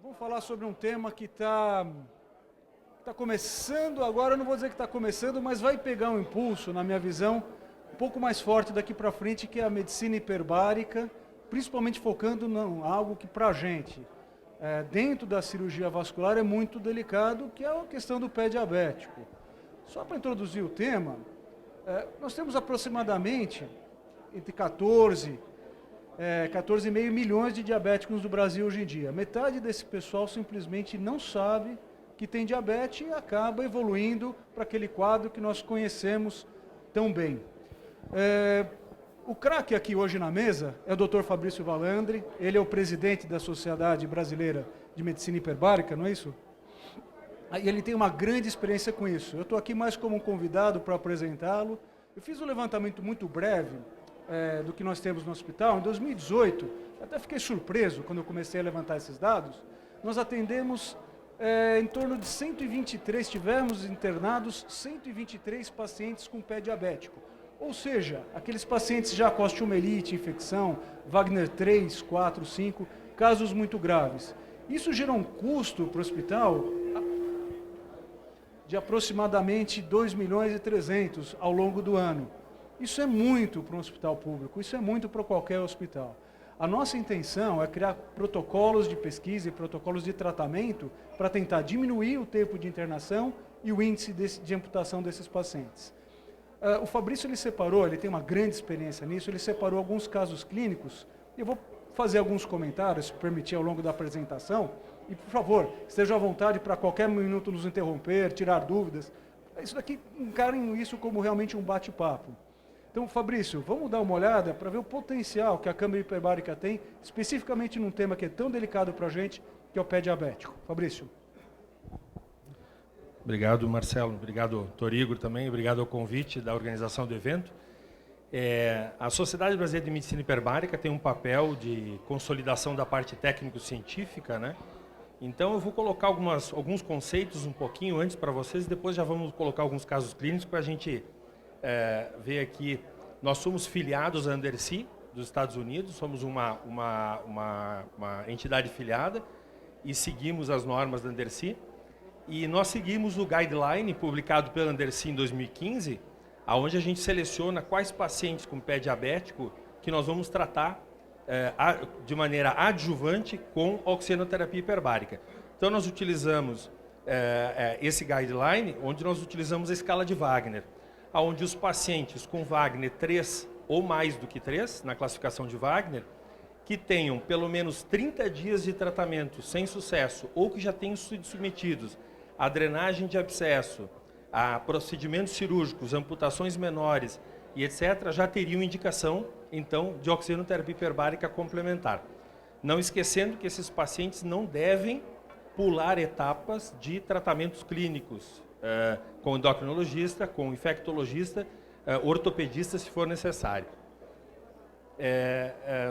Vamos falar sobre um tema que está começando agora, eu não vou dizer que está começando, mas vai pegar um impulso, na minha visão, um pouco mais forte daqui para frente, que é a medicina hiperbárica, principalmente focando em algo que para a gente, dentro da cirurgia vascular, é muito delicado, que é a questão do pé diabético. Só para introduzir o tema, nós temos aproximadamente entre 14,5 milhões de diabéticos no Brasil hoje em dia. Metade desse pessoal simplesmente não sabe que tem diabetes e acaba evoluindo para aquele quadro que nós conhecemos tão bem. O craque aqui hoje na mesa é o Dr. Fabrício Valandri, ele é o presidente da Sociedade Brasileira de Medicina Hiperbárica, não é isso? E ele tem uma grande experiência com isso. Eu estou aqui mais como um convidado para apresentá-lo. Eu fiz um levantamento muito breve do que nós temos no hospital. Em 2018, eu até fiquei surpreso quando eu comecei a levantar esses dados, nós atendemos em torno de 123, tivemos internados 123 pacientes com pé diabético. Ou seja, aqueles pacientes já com osteomielite, infecção, Wagner 3, 4, 5, casos muito graves. Isso gera um custo para o hospital de aproximadamente 2 milhões e 300 ao longo do ano. Isso é muito para um hospital público, isso é muito para qualquer hospital. A nossa intenção é criar protocolos de pesquisa e protocolos de tratamento para tentar diminuir o tempo de internação e o índice de amputação desses pacientes. O Fabrício ele tem uma grande experiência nisso, ele separou alguns casos clínicos. Eu vou fazer alguns comentários, se permitir, ao longo da apresentação. E, por favor, esteja à vontade para qualquer minuto nos interromper, tirar dúvidas. Isso daqui, encarem isso como realmente um bate-papo. Então, Fabrício, vamos dar uma olhada para ver o potencial que a câmara hiperbárica tem, especificamente num tema que é tão delicado para a gente, que é o pé diabético. Fabrício. Obrigado, Marcelo. Obrigado, Igor também. Obrigado ao convite da organização do evento. A Sociedade Brasileira de Medicina Hiperbárica tem um papel de consolidação da parte técnico-científica, né? Então, eu vou colocar alguns conceitos um pouquinho antes para vocês e depois já vamos colocar alguns casos clínicos para a gente ver aqui. Nós somos filiados à Andersi, dos Estados Unidos, somos uma entidade filiada e seguimos as normas da Andersi. E nós seguimos o guideline publicado pela Andersi em 2015, onde a gente seleciona quais pacientes com pé diabético que nós vamos tratar de maneira adjuvante com oxigenoterapia hiperbárica. Então, nós utilizamos esse guideline, onde nós utilizamos a escala de Wagner, onde os pacientes com Wagner 3 ou mais do que 3, na classificação de Wagner, que tenham pelo menos 30 dias de tratamento sem sucesso ou que já tenham sido submetidos a drenagem de abscesso, a procedimentos cirúrgicos, amputações menores e etc., já teriam indicação, então, de oxigenoterapia hiperbárica complementar. Não esquecendo que esses pacientes não devem pular etapas de tratamentos clínicos, com endocrinologista, com infectologista, ortopedista, se for necessário.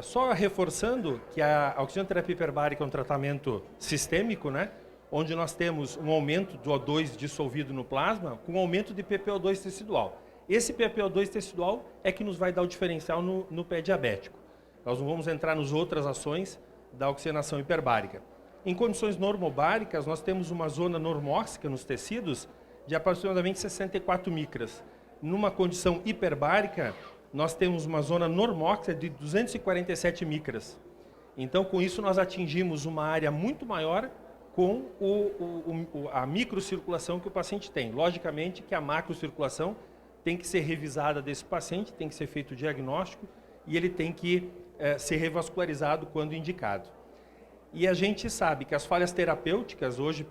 Só reforçando que a oxigenoterapia hiperbárica é um tratamento sistêmico, né? Onde nós temos um aumento do O2 dissolvido no plasma com um aumento de PPO2 tecidual. Esse PPO2 tecidual é que nos vai dar o diferencial no pé diabético. Nós não vamos entrar nas outras ações da oxigenação hiperbárica. Em condições normobáricas, nós temos uma zona normóxica nos tecidos de aproximadamente 64 micras. Numa condição hiperbárica, nós temos uma zona normóxica de 247 micras. Então, com isso, nós atingimos uma área muito maior com a microcirculação que o paciente tem. Logicamente que a macrocirculação tem que ser revisada desse paciente, tem que ser feito o diagnóstico e ele tem que ser revascularizado quando indicado. E a gente sabe que as falhas terapêuticas, hoje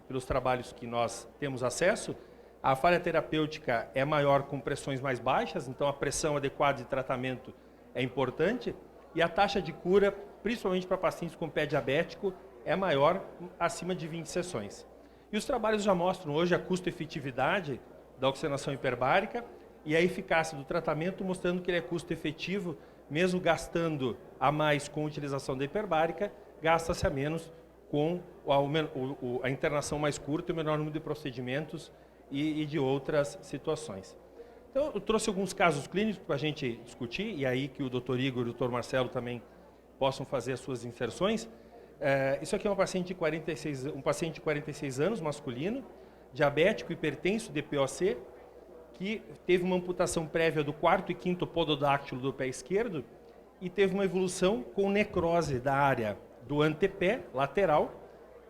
pelos trabalhos que nós temos acesso, a falha terapêutica é maior com pressões mais baixas, então a pressão adequada de tratamento é importante, e a taxa de cura, principalmente para pacientes com pé diabético, é maior acima de 20 sessões. E os trabalhos já mostram hoje a custo-efetividade da oxigenação hiperbárica e a eficácia do tratamento, mostrando que ele é custo-efetivo, mesmo gastando a mais com a utilização da hiperbárica, gasta-se a menos com a internação mais curta e o menor número de procedimentos e de outras situações. Então, eu trouxe alguns casos clínicos para a gente discutir, e aí que o Dr. Igor e o Dr. Marcelo também possam fazer as suas inserções. Isso aqui é um paciente de 46 anos, masculino, diabético, hipertenso, DPOC, que teve uma amputação prévia do 4º e 5º pododáctilo do pé esquerdo e teve uma evolução com necrose da área do antepé lateral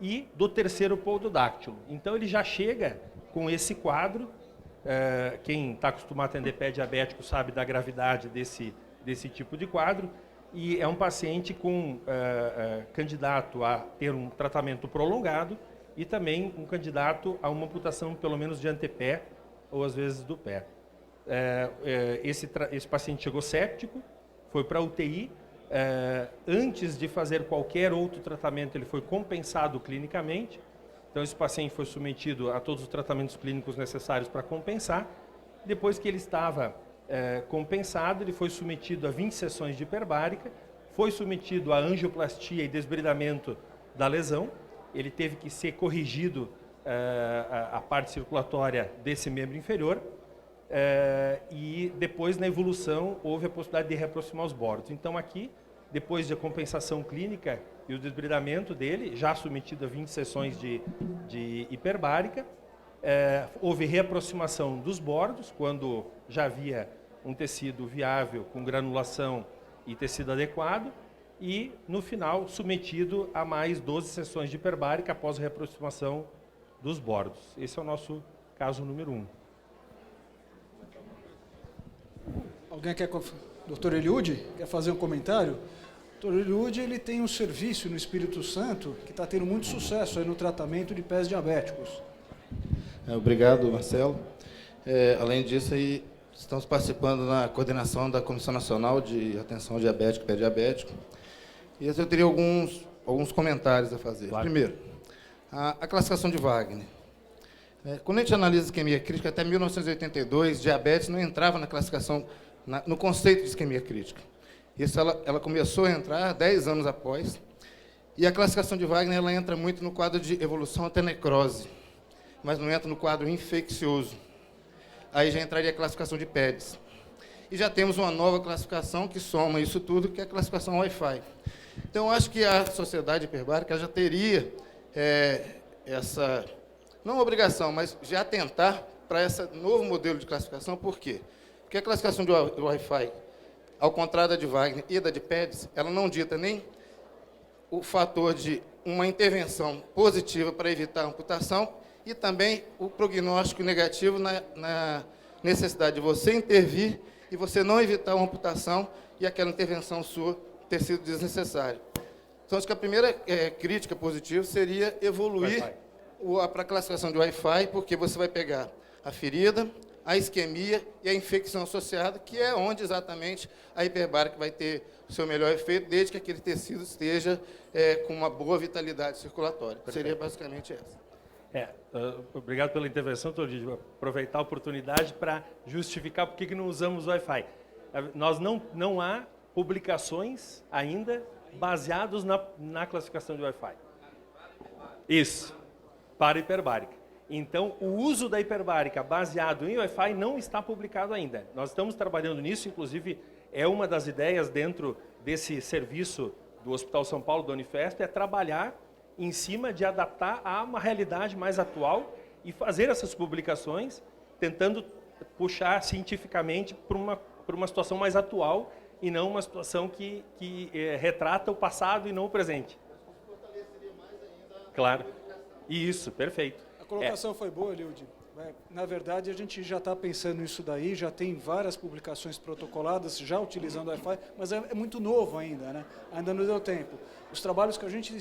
e do 3º pododáctilo. Então ele já chega com esse quadro. Quem está acostumado a atender pé diabético sabe da gravidade desse tipo de quadro, e é um paciente com candidato a ter um tratamento prolongado e também um candidato a uma amputação pelo menos de antepé ou às vezes do pé. Esse paciente chegou séptico, foi para a UTI. Antes de fazer qualquer outro tratamento, ele foi compensado clinicamente. Então, esse paciente foi submetido a todos os tratamentos clínicos necessários para compensar. Depois que ele estava compensado, ele foi submetido a 20 sessões de hiperbárica, foi submetido a angioplastia e desbridamento da lesão. Ele teve que ser corrigido a parte circulatória desse membro inferior. E depois, na evolução, houve a possibilidade de reaproximar os bordos. Então, aqui, depois da compensação clínica e o desbridamento dele, já submetido a 20 sessões de hiperbárica, houve reaproximação dos bordos, quando já havia um tecido viável com granulação e tecido adequado, e, no final, submetido a mais 12 sessões de hiperbárica após a reaproximação dos bordos. Esse é o nosso caso número 1. Alguém quer... Dr. Eliud, quer fazer um comentário? Dr. Eliud, ele tem um serviço no Espírito Santo que está tendo muito sucesso aí no tratamento de pés diabéticos. Obrigado, Marcelo. Além disso, aí, estamos participando na coordenação da Comissão Nacional de Atenção Diabética e Pé Diabético. E eu teria alguns comentários a fazer. Claro. Primeiro, a classificação de Wagner. Quando a gente analisa a isquemia crítica, até 1982, diabetes não entrava na classificação, no conceito de isquemia crítica. Isso ela começou a entrar 10 anos após. E a classificação de Wagner ela entra muito no quadro de evolução até necrose, mas não entra no quadro infeccioso. Aí já entraria a classificação de PEDS. E já temos uma nova classificação que soma isso tudo, que é a classificação Wi-Fi. Então, eu acho que a sociedade hiperbárica já teria essa, não obrigação, mas já atentar para esse novo modelo de classificação. Por quê? Porque a classificação do Wi-Fi, ao contrário da de Wagner e da de PEDS, ela não dita nem o fator de uma intervenção positiva para evitar a amputação e também o prognóstico negativo na necessidade de você intervir e você não evitar uma amputação e aquela intervenção sua ter sido desnecessária. Então, acho que a primeira crítica positiva seria evoluir para a classificação de Wi-Fi, porque você vai pegar a ferida, a isquemia e a infecção associada, que é onde exatamente a hiperbárica vai ter o seu melhor efeito, desde que aquele tecido esteja com uma boa vitalidade circulatória. Perfeito. Seria basicamente essa. Obrigado pela intervenção, Tolídio. Vou aproveitar a oportunidade para justificar por que não usamos Wi-Fi. Não há publicações ainda baseadas na classificação de Wi-Fi. Isso, para hiperbárica. Então, o uso da hiperbárica baseado em Wi-Fi não está publicado ainda. Nós estamos trabalhando nisso, inclusive é uma das ideias dentro desse serviço do Hospital São Paulo, da Unifesp, é trabalhar em cima de adaptar a uma realidade mais atual e fazer essas publicações, tentando puxar cientificamente para uma situação mais atual e não uma situação que retrata o passado e não o presente. Claro. Isso, perfeito. A colocação foi boa, Eliud. Na verdade, a gente já está pensando nisso daí, já tem várias publicações protocoladas, já utilizando o Wi-Fi, mas é muito novo ainda, né? Ainda não deu tempo. Os trabalhos que a gente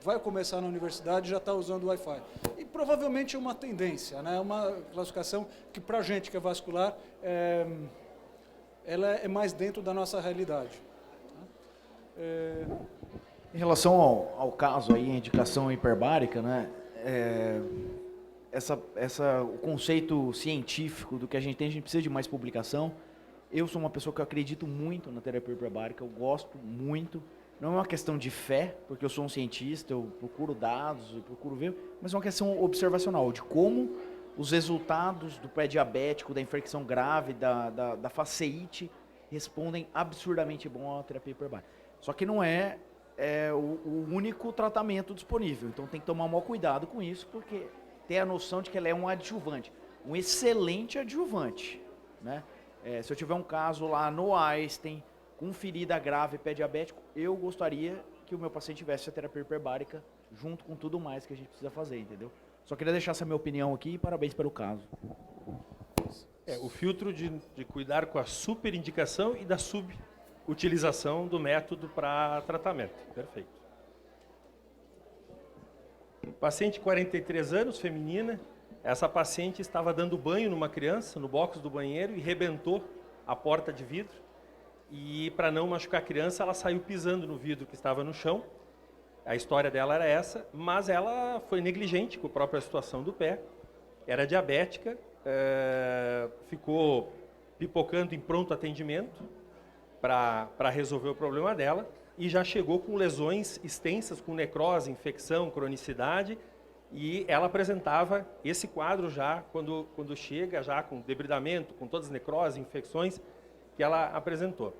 vai começar na universidade já está usando o Wi-Fi. E provavelmente é uma tendência, né? Uma classificação que, para a gente que é vascular, ela é mais dentro da nossa realidade. Em relação ao caso aí, a indicação hiperbárica, né? O conceito científico do que a gente precisa de mais publicação. Eu sou uma pessoa que eu acredito muito na terapia hiperbárica, eu gosto muito. Não é uma questão de fé, porque eu sou um cientista, eu procuro dados, eu procuro ver, mas é uma questão observacional, de como os resultados do pé diabético, da infecção grave, da faceite, respondem absurdamente bom à terapia hiperbárica. Só que não é é o único tratamento disponível. Então tem que tomar o maior cuidado com isso, porque ter a noção de que ela é um adjuvante, um excelente adjuvante, né? Se eu tiver um caso lá no Einstein, com ferida grave pé diabético, eu gostaria que o meu paciente tivesse a terapia hiperbárica junto com tudo mais que a gente precisa fazer, entendeu? Só queria deixar essa minha opinião aqui e parabéns pelo caso. O filtro de cuidar com a superindicação e da subutilização do método para tratamento. Perfeito. Paciente 43 anos, feminina. Essa paciente estava dando banho numa criança, no box do banheiro, e rebentou a porta de vidro. E para não machucar a criança, ela saiu pisando no vidro que estava no chão. A história dela era essa, mas ela foi negligente com a própria situação do pé. Era diabética, ficou pipocando em pronto atendimento para resolver o problema dela e já chegou com lesões extensas, com necrose, infecção, cronicidade, e ela apresentava esse quadro já quando chega, já com debridamento, com todas as necroses, infecções que ela apresentou.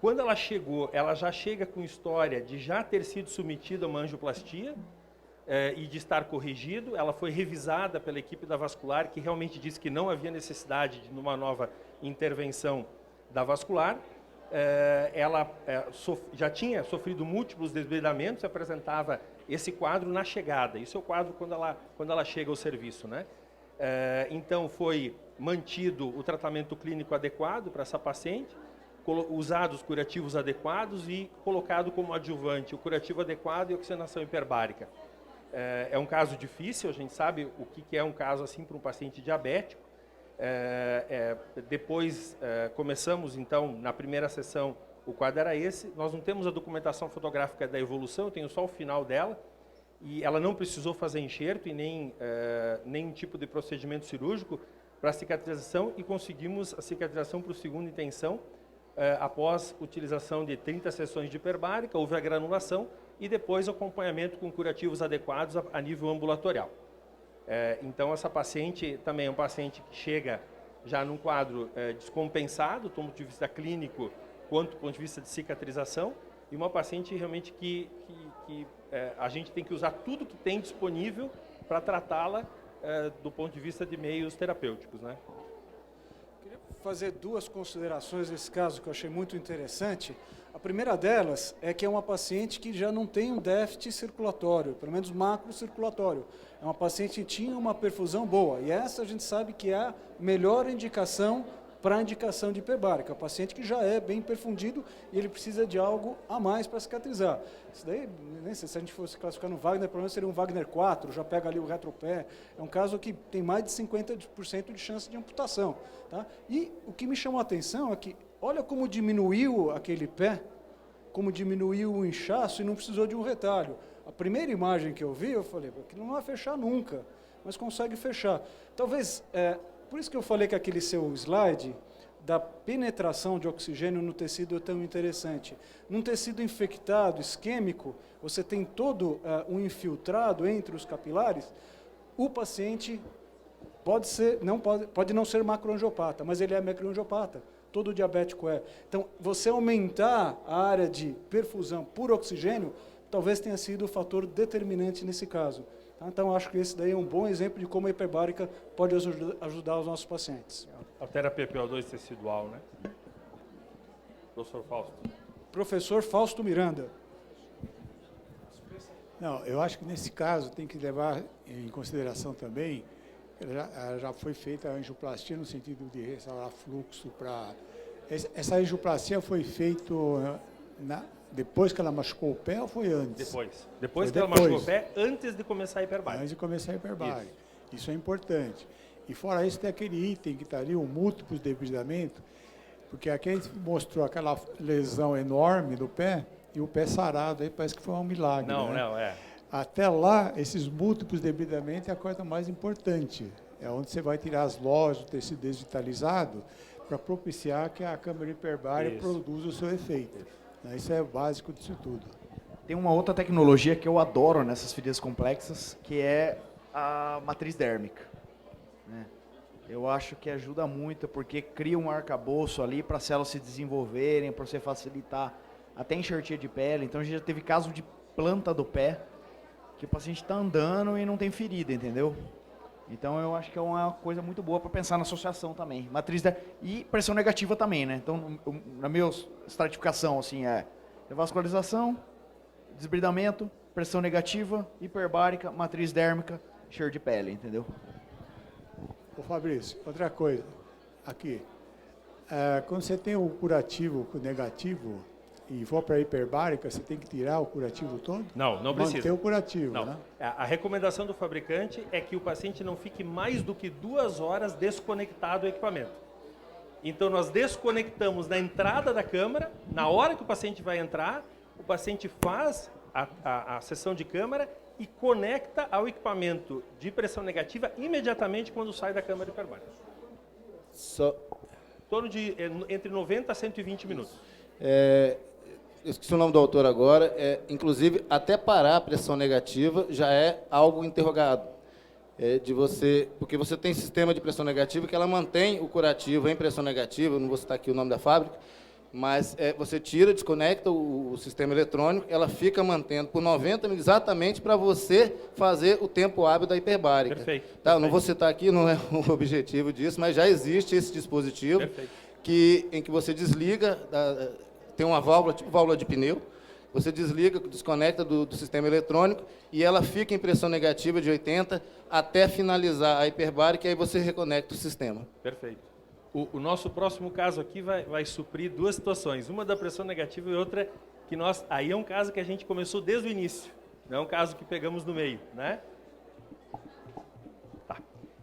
Quando ela chegou, ela já chega com história de já ter sido submetida a uma angioplastia e de estar corrigido. Ela foi revisada pela equipe da vascular, que realmente disse que não havia necessidade de uma nova intervenção da vascular. Ela já tinha sofrido múltiplos desbridamentos e apresentava esse quadro na chegada. Isso é o quadro quando ela chega ao serviço, né? Então foi mantido o tratamento clínico adequado para essa paciente, usados curativos adequados e colocado como adjuvante o curativo adequado e a oxigenação hiperbárica. É um caso difícil, a gente sabe o que é um caso assim para um paciente diabético. Depois começamos, então, na primeira sessão, o quadro era esse. Nós não temos a documentação fotográfica da evolução, eu tenho só o final dela. E ela não precisou fazer enxerto e nem nenhum tipo de procedimento cirúrgico para a cicatrização, e conseguimos a cicatrização para a segunda intenção, após utilização de 30 sessões de hiperbárica, houve a granulação e depois acompanhamento com curativos adequados a nível ambulatorial. Então, essa paciente também é um paciente que chega já num quadro descompensado, do ponto de vista clínico, quanto do ponto de vista de cicatrização, e uma paciente realmente que a gente tem que usar tudo que tem disponível para tratá-la do ponto de vista de meios terapêuticos, né? Queria fazer duas considerações nesse caso que eu achei muito interessante. A primeira delas é que é uma paciente que já não tem um déficit circulatório, pelo menos macrocirculatório. É uma paciente que tinha uma perfusão boa, e essa a gente sabe que é a melhor indicação para a indicação de hiperbárica. O paciente que já é bem perfundido e ele precisa de algo a mais para cicatrizar. Isso daí, nem sei, se a gente fosse classificar no Wagner, pelo menos seria um Wagner 4, já pega ali o retropé. É um caso que tem mais de 50% de chance de amputação. Tá? E o que me chamou a atenção é que, olha como diminuiu aquele pé, como diminuiu o inchaço e não precisou de um retalho. A primeira imagem que eu vi, eu falei, aquilo não vai fechar nunca, mas consegue fechar. Talvez... por isso que eu falei que aquele seu slide da penetração de oxigênio no tecido é tão interessante. Num tecido infectado, isquêmico, você tem todo um infiltrado entre os capilares, o paciente pode não ser macroangiopata, mas ele é macroangiopata. Todo diabético é. Então, você aumentar a área de perfusão por oxigênio, talvez tenha sido o fator determinante nesse caso. Então, acho que esse daí é um bom exemplo de como a hiperbárica pode ajudar os nossos pacientes. A terapia PO2 tecidual, né? Professor Fausto. Professor Fausto Miranda. Não, eu acho que nesse caso tem que levar em consideração também, já foi feita a angioplastia no sentido de restaurar fluxo para... Essa angioplastia foi feita depois que ela machucou o pé ou foi antes? Depois que ela machucou o pé, antes de começar a hiperbárica. Antes de começar a hiperbárica. Isso é importante. E fora isso, tem aquele item que está ali, o múltiplo debridamento, porque aqui a gente mostrou aquela lesão enorme do pé, e o pé sarado, aí parece que foi um milagre. Não, Até lá, esses múltiplos debridamentos é a coisa mais importante. É onde você vai tirar as lojas do tecido desvitalizado para propiciar que a câmara hiperbárica produza o seu efeito. Isso é o básico disso tudo. Tem uma outra tecnologia que eu adoro nessas feridas complexas, que é a matriz dérmica. Eu acho que ajuda muito, porque cria um arcabouço ali para as células se desenvolverem, para você facilitar até enxertia de pele. Então a gente já teve caso de planta do pé, que o paciente está andando e não tem ferida, entendeu? Então eu acho que é uma coisa muito boa para pensar na associação também. E pressão negativa também, né? Então, na minha estratificação, assim, é revascularização, desbridamento, pressão negativa, hiperbárica, matriz dérmica, cheiro de pele, entendeu? Ô Fabrício, outra coisa, aqui, quando você tem o curativo negativo e for para a hiperbárica, você tem que tirar o curativo todo? Não precisa. Manter o curativo, Não. né? A recomendação do fabricante é que o paciente não fique mais do que 2 horas desconectado do equipamento. Então, nós desconectamos na entrada da câmara, na hora que o paciente vai entrar, o paciente faz a sessão de câmara e conecta ao equipamento de pressão negativa imediatamente quando sai da câmara hiperbárica. Em torno de entre 90 a 120 minutos. Esqueci o nome do autor agora, inclusive, até parar a pressão negativa já é algo interrogado. Porque você tem sistema de pressão negativa que ela mantém o curativo em pressão negativa, não vou citar aqui o nome da fábrica, mas você tira, desconecta o sistema eletrônico, ela fica mantendo por 90 minutos, exatamente para você fazer o tempo hábil da hiperbárica. Perfeito. Tá, perfeito. Não vou citar aqui, não é o objetivo disso, mas já existe esse dispositivo em que você desliga, tem uma válvula, tipo válvula de pneu, você desliga, desconecta do sistema eletrônico e ela fica em pressão negativa de 80 até finalizar a hiperbárica e aí você reconecta o sistema. Perfeito. O nosso próximo caso aqui vai suprir 2 situações. Uma da pressão negativa e outra que aí é um caso que a gente começou desde o início. Não é um caso que pegamos no meio, né? Tá.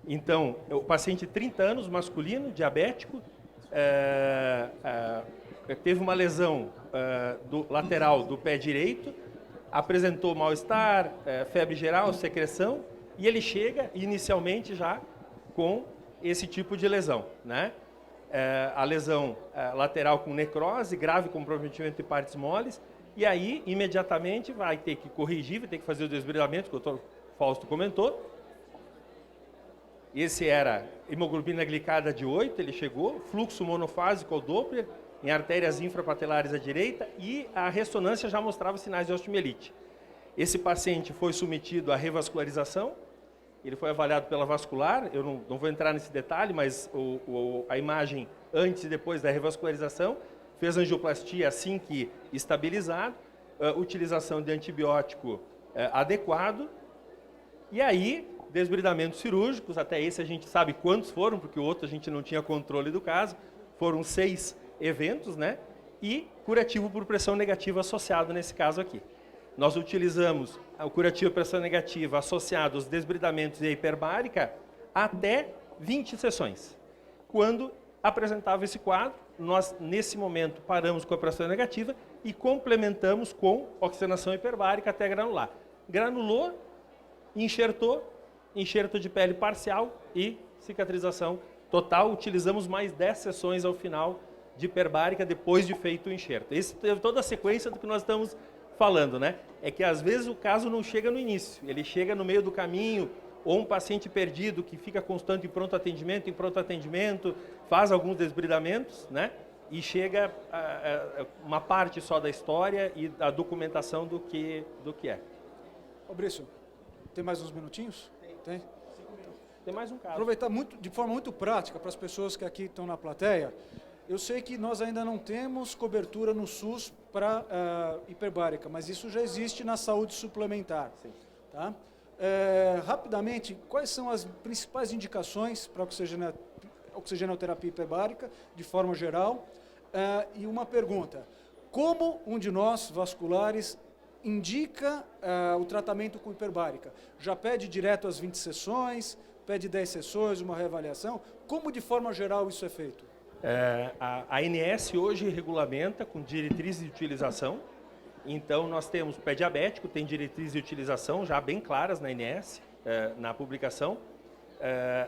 Então, o paciente 30 anos, masculino, diabético, teve uma lesão lateral do pé direito, apresentou mal-estar, febre geral, secreção, e ele chega inicialmente já com esse tipo de lesão, né? A lesão lateral com necrose, grave comprometimento de partes moles, e aí imediatamente vai ter que corrigir, vai ter que fazer o desbridamento, que o doutor Fausto comentou. Esse era hemoglobina glicada de 8, ele chegou, fluxo monofásico ao Doppler, em artérias infrapatelares à direita, e a ressonância já mostrava sinais de osteomielite. Esse paciente foi submetido à revascularização, ele foi avaliado pela vascular, eu não vou entrar nesse detalhe, mas a imagem antes e depois da revascularização, fez angioplastia assim que estabilizado, utilização de antibiótico adequado, e aí, desbridamentos cirúrgicos, até esse a gente sabe quantos foram, porque o outro a gente não tinha controle do caso, foram 6 eventos, né? E curativo por pressão negativa associado nesse caso aqui. Nós utilizamos o curativo por pressão negativa associado aos desbridamentos e a hiperbárica até 20 sessões. Quando apresentava esse quadro, nós, nesse momento, paramos com a pressão negativa e complementamos com oxigenação hiperbárica até granular. Granulou, enxertou, enxerto de pele parcial e cicatrização total. Utilizamos mais 10 sessões ao final de hiperbárica depois de feito o enxerto. Isso teve toda a sequência do que nós estamos falando, né? É que às vezes o caso não chega no início, ele chega no meio do caminho, ou um paciente perdido que fica constante em pronto atendimento, faz alguns desbridamentos, né? E chega uma parte só da história e a documentação do que é. Fabrício, tem mais uns minutinhos? Tem? Tem mais um caso. Aproveitar de forma muito prática para as pessoas que aqui estão na plateia. Eu sei que nós ainda não temos cobertura no SUS para hiperbárica, mas isso já existe na saúde suplementar. Sim. Tá? Rapidamente, quais são as principais indicações para oxigenoterapia hiperbárica, de forma geral? E uma pergunta, como um de nós, vasculares, indica o tratamento com hiperbárica? Já pede direto às 20 sessões, pede 10 sessões, uma reavaliação? Como, de forma geral, isso é feito? A ANS hoje regulamenta com diretrizes de utilização. Então, nós temos o pé diabético, tem diretrizes de utilização já bem claras na ANS, na publicação.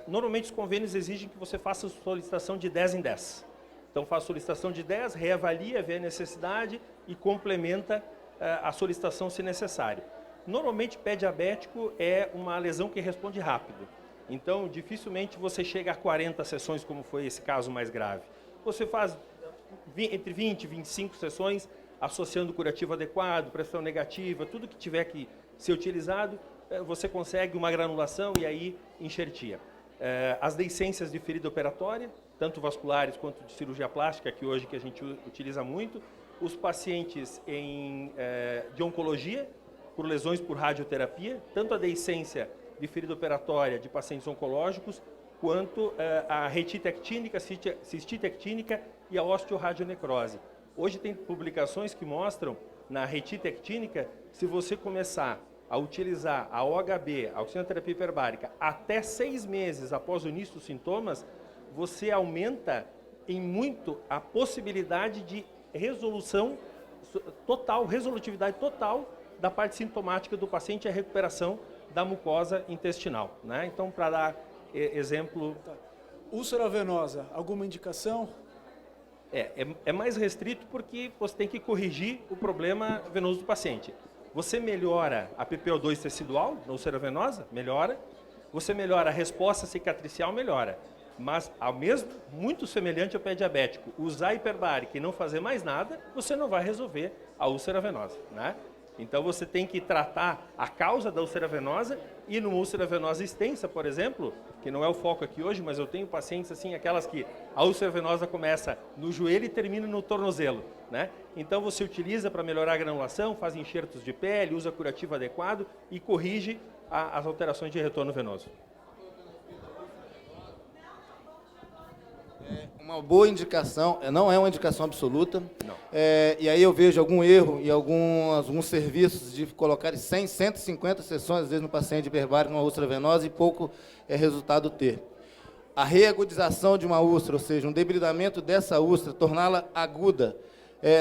Normalmente, os convênios exigem que você faça solicitação de 10 em 10. Então, faz solicitação de 10, reavalia, vê a necessidade e complementa a solicitação se necessário. Normalmente, pé diabético é uma lesão que responde rápido. Então, dificilmente você chega a 40 sessões, como foi esse caso mais grave. Você faz entre 20 e 25 sessões, associando o curativo adequado, pressão negativa, tudo que tiver que ser utilizado, você consegue uma granulação e aí enxertia. As deiscências de ferida operatória, tanto vasculares quanto de cirurgia plástica, que hoje que a gente utiliza muito, os pacientes de oncologia, por lesões por radioterapia, tanto a deiscência de ferida operatória de pacientes oncológicos, quanto a retite actínica, cistite actínica e a osteoradionecrose. Hoje tem publicações que mostram, na retite actínica, se você começar a utilizar a OHB, a oxigenoterapia hiperbárica, até 6 meses após o início dos sintomas, você aumenta em muito a possibilidade de resolutividade total da parte sintomática do paciente e a recuperação da mucosa intestinal, né? Então, para dar exemplo... Úlcera venosa, alguma indicação? É mais restrito porque você tem que corrigir o problema venoso do paciente. Você melhora a PPO2 tecidual na úlcera venosa? Melhora. Você melhora a resposta cicatricial? Melhora. Mas, ao mesmo, muito semelhante ao pé diabético, usar hiperbárica e não fazer mais nada, você não vai resolver a úlcera venosa, né? Então, você tem que tratar a causa da úlcera venosa e numa úlcera venosa extensa, por exemplo, que não é o foco aqui hoje, mas eu tenho pacientes assim, aquelas que a úlcera venosa começa no joelho e termina no tornozelo, né? Então, você utiliza para melhorar a granulação, faz enxertos de pele, usa curativo adequado e corrige as alterações de retorno venoso. Uma boa indicação, não é uma indicação absoluta. Não. E aí eu vejo algum erro em alguns serviços de colocar 100, 150 sessões, às vezes, no paciente hiperbárico com uma úlcera venosa e pouco resultado ter. A reagudização de uma úlcera, ou seja, um debridamento dessa úlcera, torná-la aguda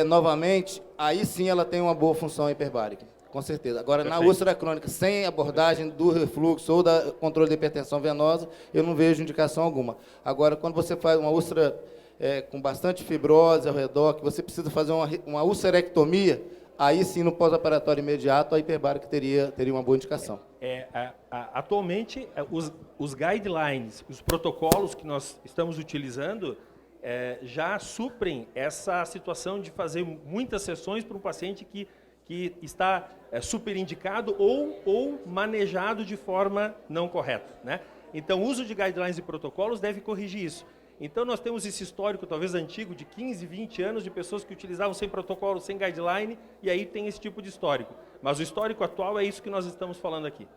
novamente, aí sim ela tem uma boa função hiperbárica, com certeza. Agora, Perfeito. na úlcera crônica, sem abordagem do refluxo ou da controle da hipertensão venosa, eu não vejo indicação alguma. Agora, quando você faz uma úlcera com bastante fibrose ao redor, que você precisa fazer uma ulcerectomia, aí sim, no pós-operatório imediato, a hiperbárica teria uma boa indicação. Atualmente, os guidelines, os protocolos que nós estamos utilizando, já suprem essa situação de fazer muitas sessões para um paciente que está superindicado ou manejado de forma não correta, né? Então, o uso de guidelines e protocolos deve corrigir isso. Então, nós temos esse histórico, talvez antigo, de 15, 20 anos, de pessoas que utilizavam sem protocolo, sem guideline, e aí tem esse tipo de histórico. Mas o histórico atual é isso que nós estamos falando aqui.